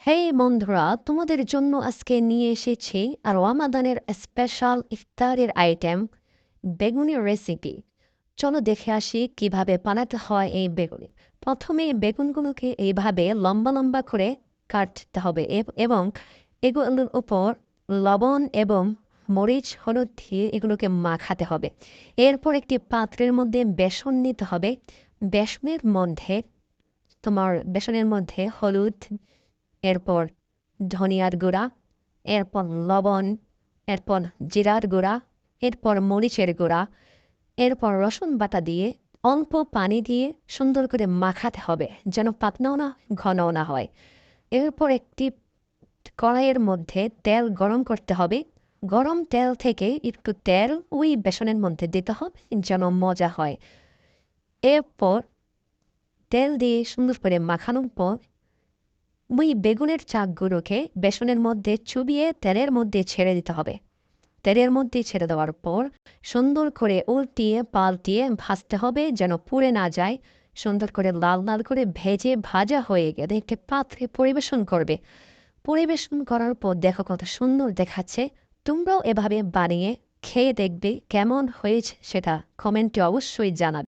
হেই বন্ধুরা, তোমাদের জন্য আজকে নিয়ে এসেছি আর রমাদানের স্পেশাল ইফতারের আইটেম বেগুনের রেসিপি। চলো দেখে আসি কিভাবে বানাতে হয় এই বেগুনি। প্রথমে বেগুনগুলোকে এইভাবে লম্বা লম্বা করে কাটতে হবে এবং এগুলোর উপর লবণ এবং মরিচ হলুদ দিয়ে এগুলোকে মাখাতে হবে। এরপর একটি পাত্রের মধ্যে বেসন নিতে হবে। বেসনের মধ্যে হলুদ, এরপর ধনিয়ার গুঁড়া, এরপর লবণ, এরপর জিরার গুঁড়া, এরপর মরিচের গুঁড়া, এরপর রসুন বাটা দিয়ে অল্প পানি দিয়ে সুন্দর করে মাখাতে হবে, যেন পাতলাও না ঘনও না হয়। এরপর একটি কড়াইয়ের মধ্যে তেল গরম করতে হবে। গরম তেল থেকে একটু তেল ওই বেসনের মধ্যে দিতে হবে, যেন মজা হয়। এরপর তেল দিয়ে সুন্দর করে মাখানোর পর ওই বেগুনের চাকগুলোকে বেসনের মধ্যে চুবিয়ে তেলের মধ্যে ছেড়ে দিতে হবে। তেলের মধ্যে ছেড়ে দেওয়ার পর সুন্দর করে উল্টিয়ে পাল্টিয়ে ভাজতে হবে, যেন পুড়ে না যায়। সুন্দর করে লাল লাল করে ভেজে ভাজা হয়ে গেলে একটি পাত্রে পরিবেশন করবে। পরিবেশন করার পর দেখো কত সুন্দর দেখাচ্ছে। তোমরাও এভাবে বানিয়ে খেয়ে দেখবে কেমন হয়েছে, সেটা কমেন্টে অবশ্যই জানাবে।